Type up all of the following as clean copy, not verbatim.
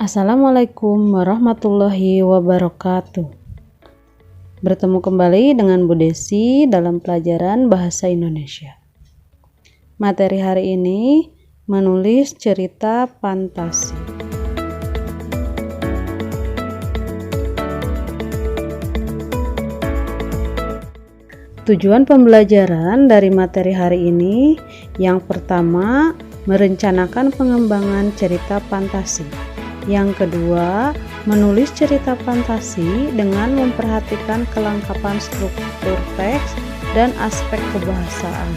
Assalamualaikum warahmatullahi wabarakatuh. Bertemu kembali dengan Bu Desi dalam pelajaran Bahasa Indonesia. Materi hari ini menulis cerita fantasi. Tujuan pembelajaran dari materi hari ini yang pertama, merencanakan pengembangan cerita fantasi. Yang kedua, menulis cerita fantasi dengan memperhatikan kelengkapan struktur teks dan aspek kebahasaan.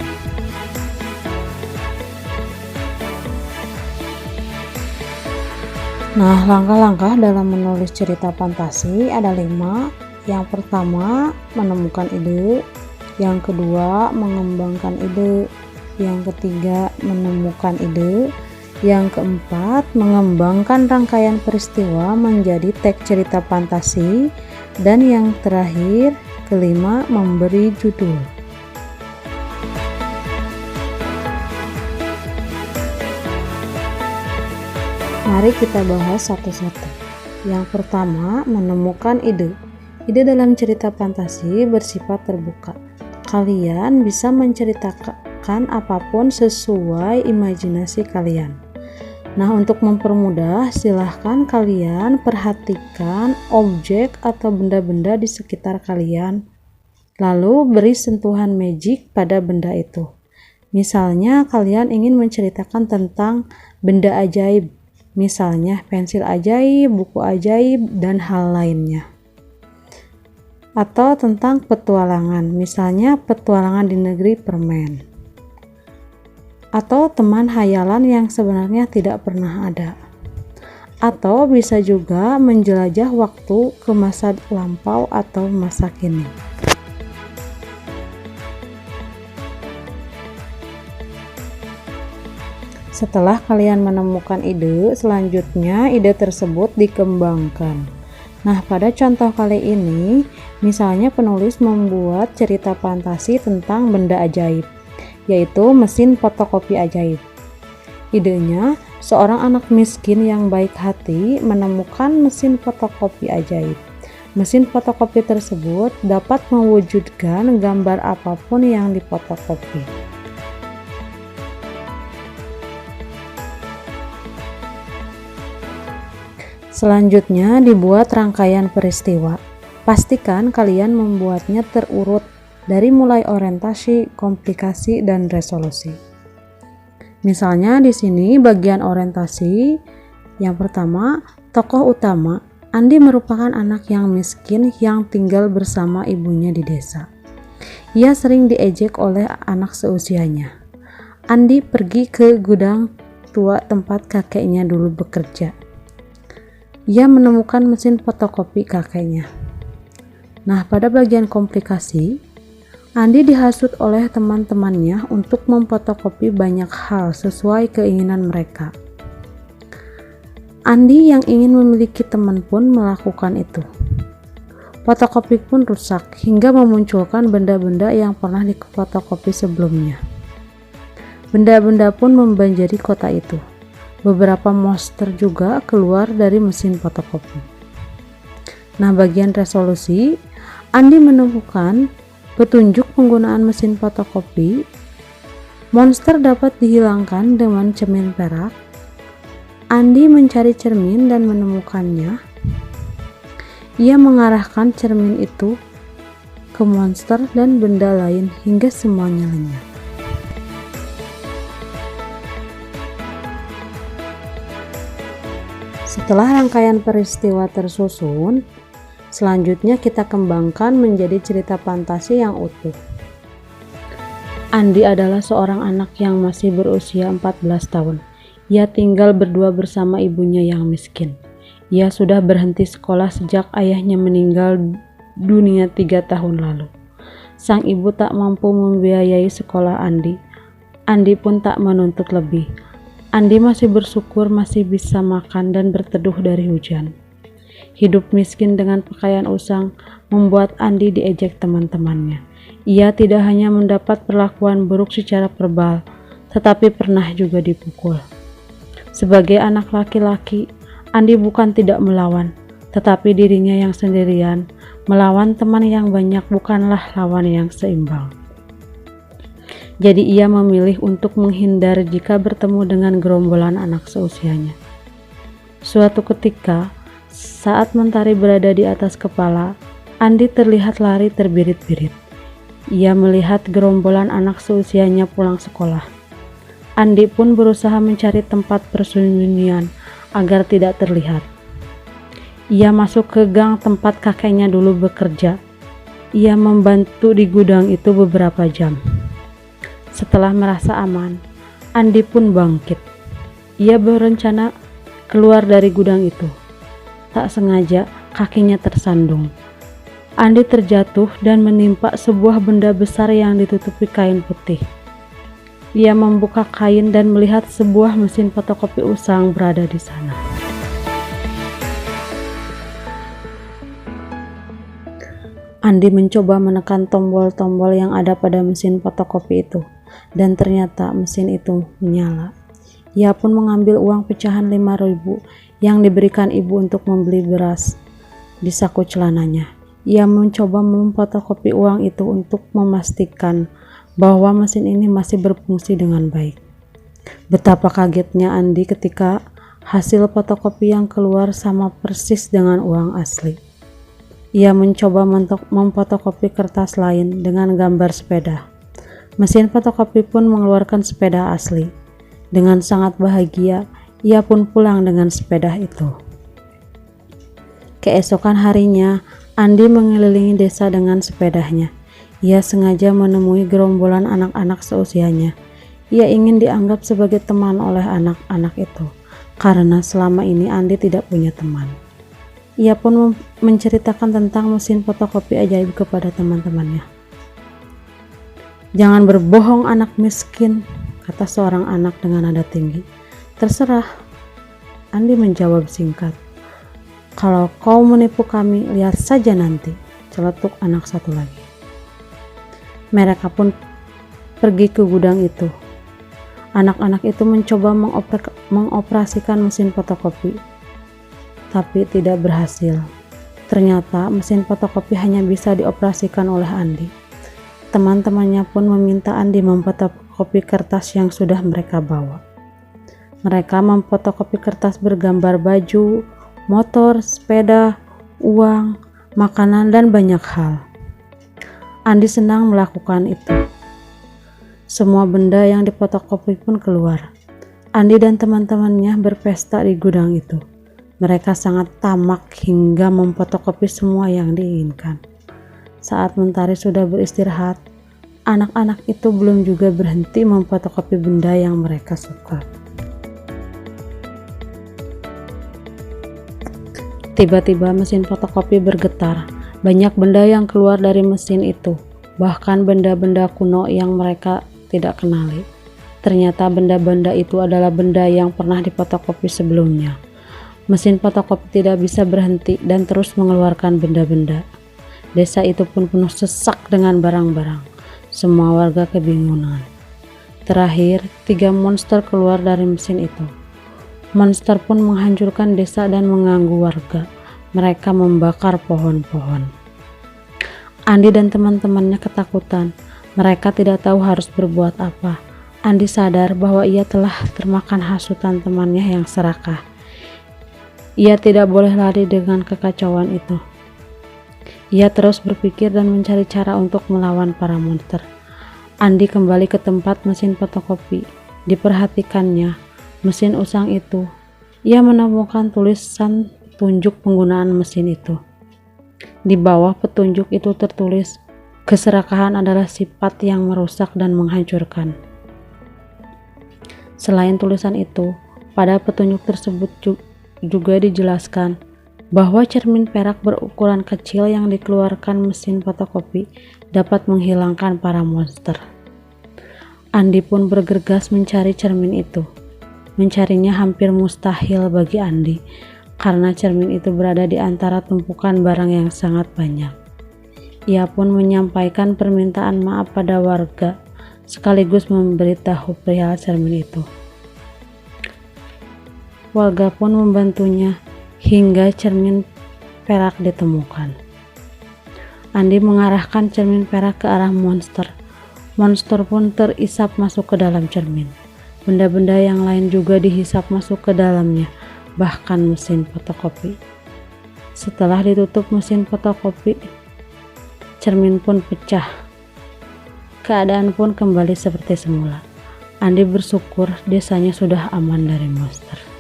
Nah, langkah-langkah dalam menulis cerita fantasi ada 5. Yang pertama, menemukan ide. Yang kedua, mengembangkan ide. Yang ketiga, menemukan ide. Yang keempat, mengembangkan rangkaian peristiwa menjadi teks cerita fantasi. Dan yang terakhir, kelima, memberi judul. Mari kita bahas satu-satu. Yang pertama, menemukan ide. Ide dalam cerita fantasi bersifat terbuka. Kalian bisa menceritakan apapun sesuai imajinasi kalian. Nah, untuk mempermudah, silahkan kalian perhatikan objek atau benda-benda di sekitar kalian, lalu beri sentuhan magic pada benda itu. Misalnya, kalian ingin menceritakan tentang benda ajaib, misalnya pensil ajaib, buku ajaib, dan hal lainnya. Atau tentang petualangan, misalnya petualangan di negeri permen. Atau teman hayalan yang sebenarnya tidak pernah ada. Atau bisa juga menjelajah waktu ke masa lampau atau masa kini. Setelah kalian menemukan ide, selanjutnya ide tersebut dikembangkan. Nah, pada contoh kali ini, misalnya penulis membuat cerita fantasi tentang benda ajaib, yaitu mesin fotokopi ajaib. Idenya, seorang anak miskin yang baik hati menemukan mesin fotokopi ajaib. Mesin fotokopi tersebut dapat mewujudkan gambar apapun yang difotokopi. Selanjutnya, dibuat rangkaian peristiwa. Pastikan kalian membuatnya terurut dari mulai orientasi, komplikasi, dan resolusi. Misalnya di sini bagian orientasi. Yang pertama, tokoh utama. Andi merupakan anak yang miskin yang tinggal bersama ibunya di desa. Ia sering diejek oleh anak seusianya. Andi pergi ke gudang tua tempat kakeknya dulu bekerja. Ia menemukan mesin fotokopi kakeknya. Nah, pada bagian komplikasi, Andi dihasut oleh teman-temannya untuk memfotokopi banyak hal sesuai keinginan mereka. Andi yang ingin memiliki teman pun melakukan itu. Fotokopi pun rusak hingga memunculkan benda-benda yang pernah difotokopi sebelumnya. Benda-benda pun membanjiri kota itu. Beberapa monster juga keluar dari mesin fotokopi. Nah, bagian resolusi, Andi menemukan petunjuk penggunaan mesin fotokopi. Monster dapat dihilangkan dengan cermin perak. Andi mencari cermin dan menemukannya. Ia mengarahkan cermin itu ke monster dan benda lain hingga semuanya lenyap. Setelah rangkaian peristiwa tersusun, selanjutnya kita kembangkan menjadi cerita fantasi yang utuh. Andi adalah seorang anak yang masih berusia 14 tahun. Ia tinggal berdua bersama ibunya yang miskin. Ia sudah berhenti sekolah sejak ayahnya meninggal dunia 3 tahun lalu. Sang ibu tak mampu membiayai sekolah Andi. Andi pun tak menuntut lebih. Andi masih bersyukur masih bisa makan dan berteduh dari hujan. Hidup miskin dengan pakaian usang membuat Andi diejek teman-temannya. Ia tidak hanya mendapat perlakuan buruk secara verbal, tetapi pernah juga dipukul. Sebagai anak laki-laki, Andi bukan tidak melawan, tetapi dirinya yang sendirian melawan teman yang banyak bukanlah lawan yang seimbang. Jadi ia memilih untuk menghindar jika bertemu dengan gerombolan anak seusianya. Suatu ketika, saat mentari berada di atas kepala, Andi terlihat lari terbirit-birit. Ia melihat gerombolan anak seusianya pulang sekolah. Andi pun berusaha mencari tempat persembunyian agar tidak terlihat. Ia masuk ke gang tempat kakeknya dulu bekerja. Ia membantu di gudang itu beberapa jam. Setelah merasa aman, Andi pun bangkit. Ia berencana keluar dari gudang itu. Tak sengaja kakinya tersandung. Andi terjatuh dan menimpa sebuah benda besar yang ditutupi kain putih. Ia membuka kain dan melihat sebuah mesin fotokopi usang berada di sana. Andi mencoba menekan tombol-tombol yang ada pada mesin fotokopi itu, dan ternyata mesin itu menyala. Ia pun mengambil uang pecahan 5.000 yang diberikan ibu untuk membeli beras di saku celananya. Ia mencoba memfotokopi uang itu untuk memastikan bahwa mesin ini masih berfungsi dengan baik. Betapa kagetnya Andi ketika hasil fotokopi yang keluar sama persis dengan uang asli. Ia mencoba memfotokopi kertas lain dengan gambar sepeda. Mesin fotokopi pun mengeluarkan sepeda asli. Dengan sangat bahagia, ia pun pulang dengan sepeda itu. Keesokan harinya, Andi mengelilingi desa dengan sepedanya. Ia sengaja menemui gerombolan anak-anak seusianya. Ia ingin dianggap sebagai teman oleh anak-anak itu, karena selama ini Andi tidak punya teman. Ia pun menceritakan tentang mesin fotokopi ajaib kepada teman-temannya. "Jangan berbohong anak miskin," kata seorang anak dengan nada tinggi. "Terserah," Andi menjawab singkat. "Kalau kau menipu kami, lihat saja nanti," celetuk anak satu lagi. Mereka pun pergi ke gudang itu. Anak-anak itu mencoba mengoperasikan mesin fotokopi, tapi tidak berhasil. Ternyata mesin fotokopi hanya bisa dioperasikan oleh Andi. Teman-temannya pun meminta Andi memfotokopi kertas yang sudah mereka bawa. Mereka memfotokopi kertas bergambar baju, motor, sepeda, uang, makanan, dan banyak hal. Andi senang melakukan itu. Semua benda yang difotokopi pun keluar. Andi dan teman-temannya berpesta di gudang itu. Mereka sangat tamak hingga memfotokopi semua yang diinginkan. Saat mentari sudah beristirahat, anak-anak itu belum juga berhenti memfotokopi benda yang mereka suka. Tiba-tiba mesin fotokopi bergetar. Banyak benda yang keluar dari mesin itu, bahkan benda-benda kuno yang mereka tidak kenali. Ternyata benda-benda itu adalah benda yang pernah difotokopi sebelumnya. Mesin fotokopi tidak bisa berhenti dan terus mengeluarkan benda-benda. Desa itu pun penuh sesak dengan barang-barang. Semua warga kebingungan. Terakhir, 3 monster keluar dari mesin itu. Monster pun menghancurkan desa dan mengganggu warga. Mereka membakar pohon-pohon. Andi dan teman-temannya ketakutan. Mereka tidak tahu harus berbuat apa. Andi sadar bahwa ia telah termakan hasutan temannya yang serakah. Ia tidak boleh lari dengan kekacauan itu. Ia terus berpikir dan mencari cara untuk melawan para monster. Andi kembali ke tempat mesin fotokopi. Diperhatikannya mesin usang itu. Ia menemukan tulisan petunjuk penggunaan mesin itu. Di bawah petunjuk itu tertulis, keserakahan adalah sifat yang merusak dan menghancurkan. Selain tulisan itu, pada petunjuk tersebut juga dijelaskan bahwa cermin perak berukuran kecil yang dikeluarkan mesin fotokopi dapat menghilangkan para monster. Andi pun bergegas mencari cermin itu. Mencarinya hampir mustahil bagi Andi, karena cermin itu berada di antara tumpukan barang yang sangat banyak. Ia pun menyampaikan permintaan maaf pada warga, sekaligus memberitahu perihal cermin itu. Warga pun membantunya hingga cermin perak ditemukan. Andi mengarahkan cermin perak ke arah monster. Monster pun terisap masuk ke dalam cermin. Benda-benda yang lain juga dihisap masuk ke dalamnya, bahkan mesin fotokopi. Setelah ditutup mesin fotokopi, cermin pun pecah. Keadaan pun kembali seperti semula. Andi bersyukur desanya sudah aman dari monster.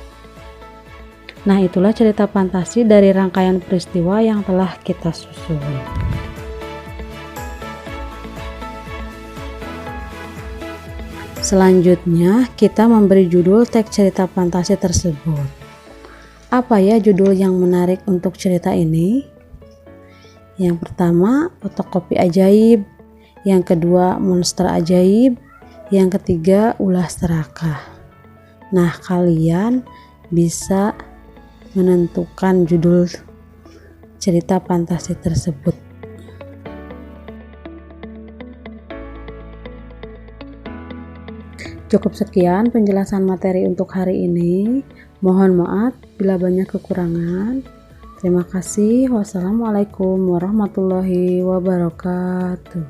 Nah, itulah cerita fantasi dari rangkaian peristiwa yang telah kita susun. Selanjutnya, kita memberi judul teks cerita fantasi tersebut. Apa ya judul yang menarik untuk cerita ini? Yang pertama, fotokopi ajaib. Yang kedua, monster ajaib. Yang ketiga, ulah serakah. Nah, kalian bisa menentukan judul cerita fantasi tersebut. Cukup sekian penjelasan materi untuk hari ini. Mohon maaf bila banyak kekurangan. Terima kasih. Wassalamualaikum warahmatullahi wabarakatuh.